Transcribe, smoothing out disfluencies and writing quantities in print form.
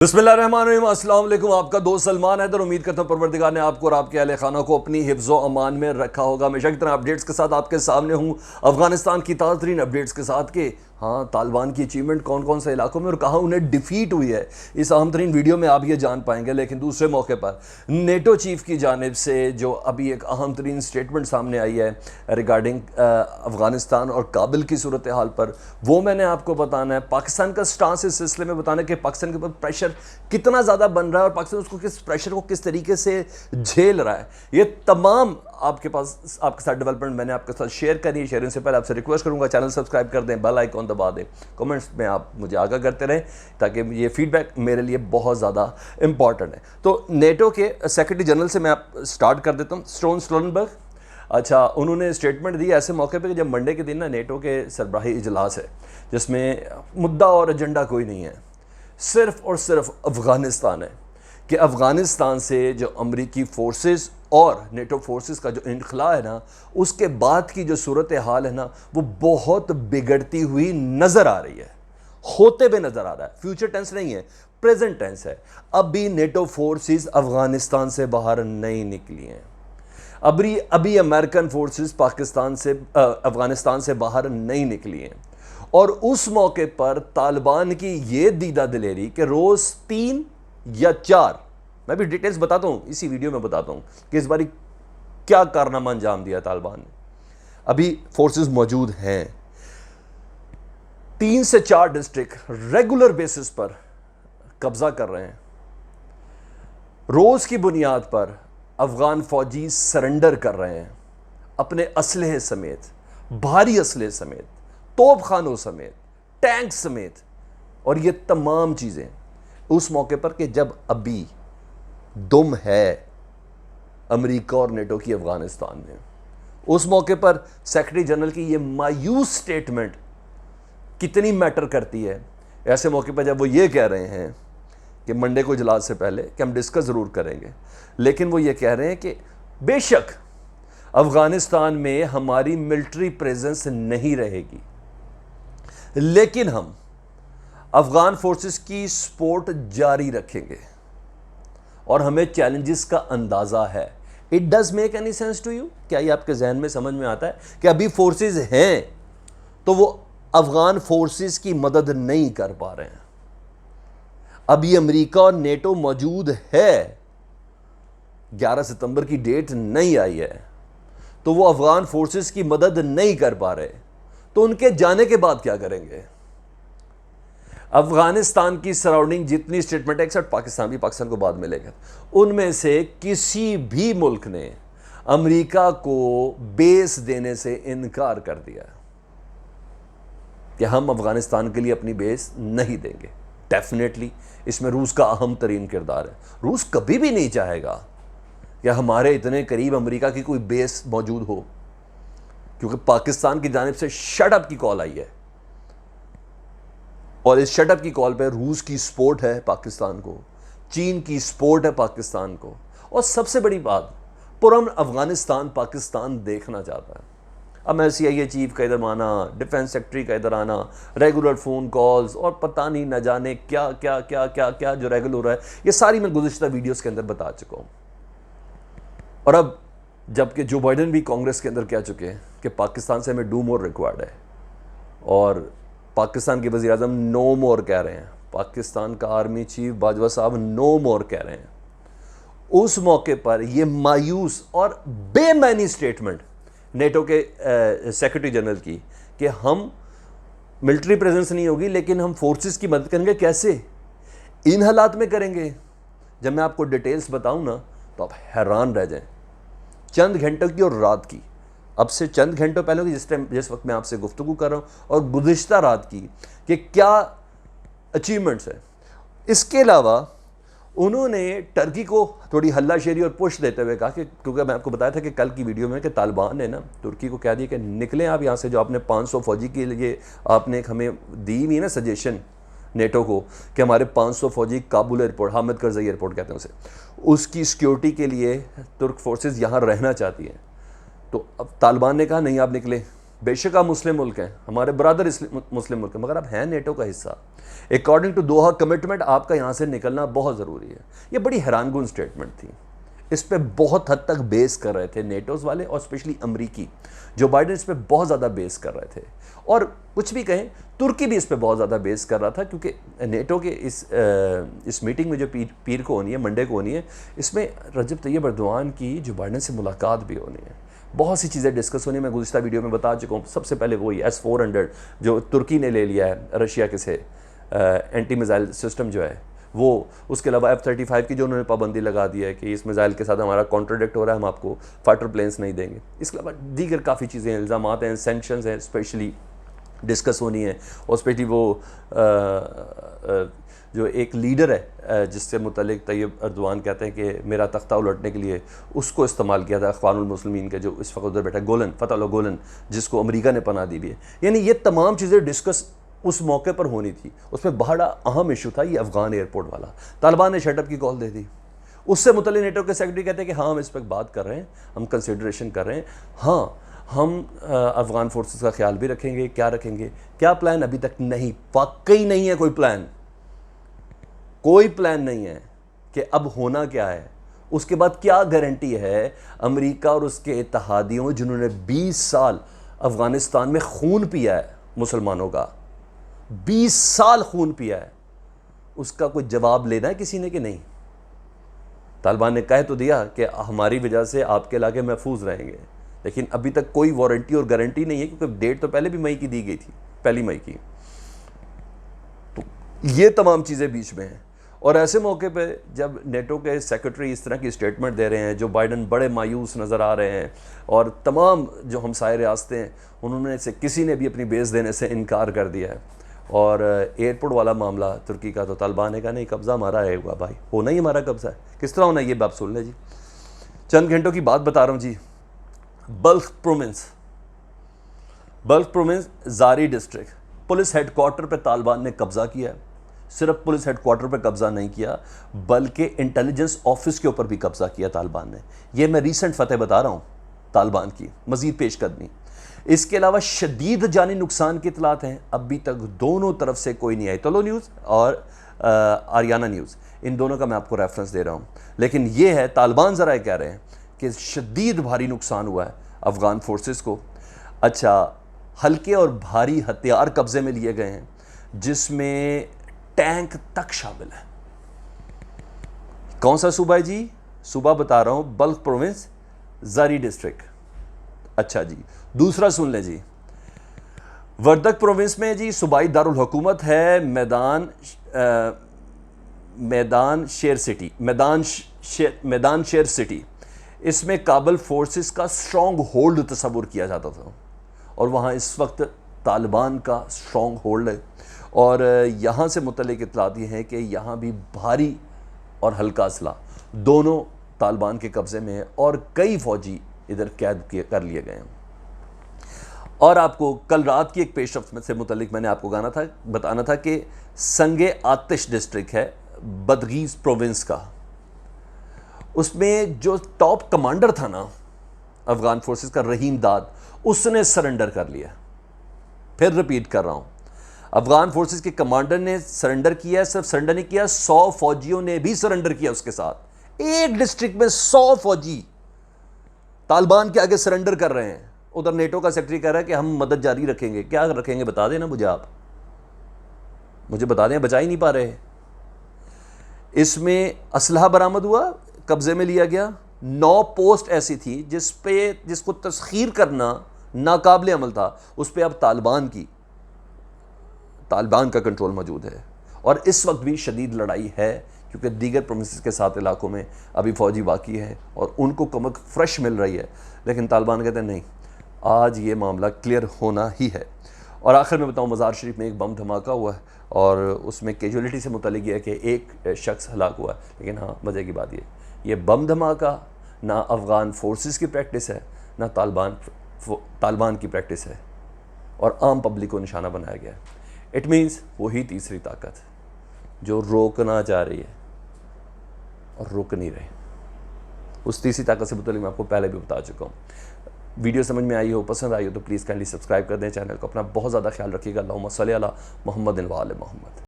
बिस्मिल्लाहिर्रहमानिर्रहीम, अस्सलाम वालेकुम। आपका दोस्त सलमान हैदर। उम्मीद करता हूँ परवरदिगार ने आपको और आपके अहले खाना को अपनी हिफ्ज़ो अमान में रखा होगा। हमेशा की तरह अपडेट्स के साथ आपके सामने हूँ, अफगानिस्तान की ताज़ा तरीन अपडेट्स के साथ कि हाँ, तालिबान की अचीवमेंट कौन कौन से इलाकों में और कहाँ उन्हें डिफीट हुई है, इस अहम तरीन वीडियो में आप ये जान पाएंगे। लेकिन दूसरे मौके पर नेटो चीफ की जानिब से जो अभी एक अहम तरीन स्टेटमेंट सामने आई है रिगार्डिंग अफगानिस्तान और काबिल की सूरत हाल पर, वो मैंने आपको बताना है। पाकिस्तान का स्टांस इस सिलसिले में बताना है कि पाकिस्तान के ऊपर प्रेशर कितना ज़्यादा बन रहा है और पाकिस्तान उसको किस प्रेशर को किस तरीके से झेल रहा है। ये तमाम आपके पास आपके साथ डेवलपमेंट मैंने आपके साथ शेयर करी है। शेयरिंग से पहले आपसे रिक्वेस्ट करूंगा चैनल सब्सक्राइब कर दें, बेल आइकॉन दबा दें, कमेंट्स में आप मुझे आगाह करते रहें ताकि ये फीडबैक मेरे लिए बहुत ज़्यादा इंपॉर्टेंट है। तो नेटो के सेक्रेटरी जनरल से मैं आप स्टार्ट कर देता हूँ, स्टोलटनबर्ग। अच्छा, उन्होंने स्टेटमेंट दी ऐसे मौके पे कि जब मंडे के दिन ना नेटो के सरबराही इजलास है जिसमें मुद्दा और एजेंडा कोई नहीं है, सिर्फ और सिर्फ अफ़गानिस्तान है कि अफ़गानिस्तान से जो अमरीकी फ़ोर्सेस और नेटो फोर्सेस का जो इनखला है ना, उसके बाद की जो सूरत हाल है ना, वो बहुत बिगड़ती हुई नज़र आ रही है, होते हुए नज़र आ रहा है। फ्यूचर टेंस नहीं है, प्रेजेंट टेंस है। अभी नेटो फोर्सेस अफ़गानिस्तान से बाहर नहीं निकली हैं। अभी अमेरिकन फोर्सेस पाकिस्तान से अफ़गानिस्तान से बाहर नहीं निकली हैं। और उस मौके पर तालिबान की ये दीदा दिलेरी कि रोज़ 3 या 4, मैं भी डिटेल्स बताता हूँ इसी वीडियो में बताता हूँ कि इस बारी क्या कारनामा अंजाम दिया तालिबान ने। अभी फोर्सेस मौजूद हैं, 3 से 4 डिस्ट्रिक्ट रेगुलर बेसिस पर कब्जा कर रहे हैं। रोज़ की बुनियाद पर अफ़गान फौजी सरेंडर कर रहे हैं अपने असलहे समेत, भारी असलहे समेत, तोप खानों समेत, टैंक समेत, और ये तमाम चीज़ें उस मौके पर कि जब अभी दुम है अमेरिका और नेटो की अफ़गानिस्तान में। उस मौके पर सेक्रेटरी जनरल की ये मायूस स्टेटमेंट कितनी मैटर करती है। ऐसे मौके पर जब वो ये कह रहे हैं कि मंडे को इजलास से पहले कि हम डिस्कस ज़रूर करेंगे, लेकिन वो ये कह रहे हैं कि बेशक अफ़गानिस्तान में हमारी मिलिट्री प्रेजेंस नहीं रहेगी, लेकिन हम अफ़गान फोर्सेस की सपोर्ट जारी रखेंगे और हमें चैलेंजेस का अंदाज़ा है। It does make any sense to you? क्या ये आपके जहन में समझ में आता है कि अभी फोर्सेस हैं तो वो अफ़गान फोर्सेस की मदद नहीं कर पा रहे हैं? अभी अमेरिका और नेटो मौजूद है, 11 सितंबर की डेट नहीं आई है, तो वो अफ़गान फोर्सेस की मदद नहीं कर पा रहे, तो उनके जाने के बाद क्या करेंगे? अफ़गानिस्तान की सराउंडिंग जितनी स्टेटमेंट है, एक्सेप्ट पाकिस्तान भी, पाकिस्तान को बाद में लेकर, उनमें से किसी भी मुल्क ने अमेरिका को बेस देने से इनकार कर दिया कि हम अफ़गानिस्तान के लिए अपनी बेस नहीं देंगे। डेफिनेटली इसमें रूस का अहम तरीन किरदार है। रूस कभी भी नहीं चाहेगा कि हमारे इतने करीब अमेरिका की कोई बेस मौजूद हो, क्योंकि पाकिस्तान की जानिब से शट अप की कॉल आई है और इस शट अप की कॉल पे रूस की सपोर्ट है पाकिस्तान को, चीन की सपोर्ट है पाकिस्तान को, और सबसे बड़ी बात, पुरअमन अफ़गानिस्तान पाकिस्तान देखना चाहता है। अब CIA चीफ का इधर आना, डिफेंस सेक्रेटरी का इधर आना, रेगुलर फ़ोन कॉल्स और पता नहीं न जाने क्या क्या क्या क्या क्या जो रेगुलर हो रहा है, ये सारी मैं गुज़िश्ता वीडियोस के अंदर बता चुका हूँ। और अब जबकि जो बाइडन भी कांग्रेस के अंदर कह चुके हैं कि पाकिस्तान से हमें डू मोर रिक्वायर्ड है, और पाकिस्तान के वज़ीर आज़म नो मोर कह रहे हैं, पाकिस्तान का आर्मी चीफ बाजवा साहब नो मोर कह रहे हैं, उस मौके पर यह मायूस और बेमानी स्टेटमेंट नेटो के सेक्रेटरी जनरल की कि हम मिलिट्री प्रेजेंस नहीं होगी लेकिन हम फोर्सेस की मदद करेंगे, कैसे, इन हालात में करेंगे? जब मैं आपको डिटेल्स बताऊं ना तो आप हैरान रह जाएं। चंद घंटों की और रात की, अब से चंद घंटों पहले की जिस वक्त मैं आपसे गुफ्तगू कर रहा हूँ, और गुज़िश्ता रात की कि क्या अचीवमेंट्स है। इसके अलावा उन्होंने टर्की को थोड़ी हल्लाशेरी और पुश देते हुए कहा कि, क्योंकि मैं आपको बताया था कि कल की वीडियो में कि तालिबान ने ना तुर्की को कह दिया कि निकलें आप यहाँ से, जो आपने 500 फौजी के लिए आपने एक हमें दी हुई ना सजेशन नेटो को कि हमारे 500 फौजी काबुल एयरपोर्ट, हामिद करज़ई एयरपोर्ट कहते हैं उसे, उसकी सिक्योरिटी के लिए तुर्क फोर्सेस यहाँ रहना चाहती हैं। तो अब तालिबान ने कहा नहीं आप निकले, बेशक आप मुस्लिम मुल्क हैं, हमारे बरादर मुस्लिम मुल्क हैं, मगर आप हैं नेटो का हिस्सा। अकॉर्डिंग टू दोहा कमिटमेंट आपका यहाँ से निकलना बहुत ज़रूरी है। ये बड़ी हैरानकुन स्टेटमेंट थी। इस पे बहुत हद तक बेस कर रहे थे नेटोज़ वाले और स्पेशली अमरीकी। जो बाइडेन इस पे बहुत ज़्यादा बेस कर रहे थे, और कुछ भी कहें तुर्की भी इस पे बहुत ज़्यादा बेस कर रहा था, क्योंकि नेटो के इस मीटिंग में जो पीर को होनी है, मंडे को होनी है, इसमें रजब तैयब अर्दोआन की जो बाइडेन से मुलाकात भी होनी है। बहुत सी चीज़ें डिस्कस होनी है। मैं गुज़िश्ता वीडियो में बता चुका हूँ। सबसे पहले वही S-400 जो तुर्की ने ले लिया है रशिया के से, एंटी मिसाइल सिस्टम जो है वो, उसके अलावा F-35 की जो उन्होंने पाबंदी लगा दी है कि इस मिसाइल के साथ हमारा कॉन्ट्रोडिक्ट हो रहा है, हम आपको फाइटर प्लेन्स नहीं देंगे। इसके अलावा दीगर काफ़ी चीज़ें, इल्ज़ामात हैं, सैंक्शंस हैं, स्पेशली डिस्कस होनी है। और स्पेशली वो जो एक लीडर है जिससे मुतल्लिक तैयब अर्दोआन कहते हैं कि मेरा तख्ता उलटने के लिए उसको इस्तेमाल किया था अख़वानुल मुस्लिमीन के जो इस वक्त उधर बैठा गोलन, फतह गोलन, जिसको अमेरिका ने पनाह दी भी है। यानी ये तमाम चीज़ें डिस्कस उस मौके पर होनी थी। उसमें बड़ा अहम इशू था ये अफ़गान एयरपोर्ट वाला। तालिबान ने शटअप की कॉल दे दी। उससे मुतल्लिक नेटो के सेक्रेटरी कहते हैं कि हाँ हम इस पर बात कर रहे हैं, हम कंसिडरेशन कर रहे हैं, हाँ हम अफ़गान फोर्सेस का ख्याल भी रखेंगे। क्या रखेंगे, क्या प्लान अभी तक नहीं, वाकई नहीं है कोई प्लान, कोई प्लान नहीं है कि अब होना क्या है। उसके बाद क्या गारंटी है अमेरिका और उसके इत्तेहादियों जिन्होंने 20 साल अफ़गानिस्तान में खून पिया है, मुसलमानों का 20 साल खून पिया है, उसका कोई जवाब लेना है किसी ने कि नहीं। तालिबान ने कह तो दिया कि हमारी वजह से आपके इलाके महफूज रहेंगे, लेकिन अभी तक कोई वारंटी और गारंटी नहीं है, क्योंकि डेट तो पहले भी मई की दी गई थी, 1 मई की। तो ये तमाम चीज़ें बीच में हैं। और ऐसे मौके पे जब नेटो के सेक्रेटरी इस तरह की स्टेटमेंट दे रहे हैं, जो बाइडन बड़े मायूस नज़र आ रहे हैं, और तमाम जो हमसाये रियासतें हैं उन्होंने से किसी ने भी अपनी बेस देने से इनकार कर दिया है। और एयरपोर्ट वाला मामला तुर्की का, तो तालिबान ने कहा नहीं, कब्ज़ा हमारा है, भाई होना ही हमारा कब्ज़ा है। किस तरह होना, ये बात सुन लें जी। चंद घंटों की बात बता रहा हूँ जी। बल्ख प्रोविंस ज़ारी डिस्ट्रिक्ट पुलिस हेडक्वार्टर पर तालिबान ने कब्ज़ा किया है। सिर्फ पुलिस हेडक्वार्टर पर कब्ज़ा नहीं किया, बल्कि इंटेलिजेंस ऑफिस के ऊपर भी कब्ज़ा किया तालिबान ने। ये मैं रीसेंट फतेह बता रहा हूँ तालिबान की, मज़ीद पेशकदमी। इसके अलावा शदीद जानी नुकसान की इतलात हैं, अभी तक दोनों तरफ से कोई नहीं आई। तलो न्यूज़ और आरियाना न्यूज़, इन दोनों का मैं आपको रेफरेंस दे रहा हूँ। लेकिन ये है, तालिबान ज़रा कह रहे हैं कि शदीद भारी नुकसान हुआ है अफ़गान फोर्सेस को। अच्छा, हल्के और भारी हथियार कब्ज़े में लिए गए हैं, जिसमें टैंक तक शामिल है। कौन सा सूबा है जी? सूबा बता रहा हूं, बल्ख प्रोविंस, ज़ारी डिस्ट्रिक्ट। अच्छा जी, दूसरा सुन लें जी। वर्दक प्रोविंस में जी सूबाई दारुल हुकूमत है मैदान शेर सिटी। इसमें काबल फोर्सेस का स्ट्रॉन्ग होल्ड तस्वुर किया जाता था, और वहाँ इस वक्त तालिबान का स्ट्रॉन्ग होल्ड है। और यहाँ से मुतल्लिक इत्तलात ये हैं कि यहाँ भी भारी और हल्का असला दोनों तालिबान के कब्ज़े में है, और कई फ़ौजी इधर कैद कर लिए गए हैं। और आपको कल रात की एक पेशरफ्त से मुतल्लिक मैंने आपको बताना था कि संगे आतिश डिस्ट्रिक्ट है बदगीज़ प्रोविंस का, उसमें जो टॉप कमांडर था ना अफ़गान फोर्सेस का, रहीम दाद, उसने सरेंडर कर लिया। फिर रिपीट कर रहा हूँ, अफ़गान फोर्सेस के कमांडर ने सरेंडर किया। सिर्फ सरेंडर नहीं किया, 100 फौजियों ने भी सरेंडर किया उसके साथ। एक डिस्ट्रिक्ट में 100 फौजी तालिबान के आगे सरेंडर कर रहे हैं। उधर नेटो का सेक्रेटरी कह रहा है कि हम मदद जारी रखेंगे। क्या रखेंगे बता देना मुझे, आप मुझे बता दें, बचा ही नहीं पा रहे। इसमें असलहा बरामद हुआ, कब्जे में लिया गया। 9 पोस्ट ऐसी थी जिसको तस्खीर करना नाकाबिल अमल था, उस पर अब तालिबान का कंट्रोल मौजूद है। और इस वक्त भी शदीद लड़ाई है, क्योंकि दीगर प्रोविंसेस के साथ इलाकों में अभी फ़ौजी बाकी है और उनको कमक फ्रेश मिल रही है। लेकिन तालिबान कहते हैं नहीं, आज ये मामला क्लियर होना ही है। और आखिर में बताऊँ, मज़ार शरीफ में एक बम धमाका हुआ है, और उसमें कैजुअलिटी से मुतल्लिक है कि एक शख्स हलाक हुआ है। लेकिन हाँ, मज़े की बात ये बम धमाका ना अफ़गान फोर्सेस की प्रैक्टिस है, ना तालिबान की प्रैक्टिस है, और आम पब्लिक को निशाना बनाया गया है। इट मीन्स वही तीसरी ताकत जो रोकना चाह रही है और रुक नहीं रही। उस तीसरी ताकत से मुतल्लिक मैं आपको पहले भी बता चुका हूँ। वीडियो समझ में आई हो, पसंद आई हो तो प्लीज़ काइंडली सब्सक्राइब कर दें चैनल को। अपना बहुत ज़्यादा ख्याल रखिएगा। अल्लाहुम्मा सल्ली अला मुहम्मदिन व आले मुहम्मद।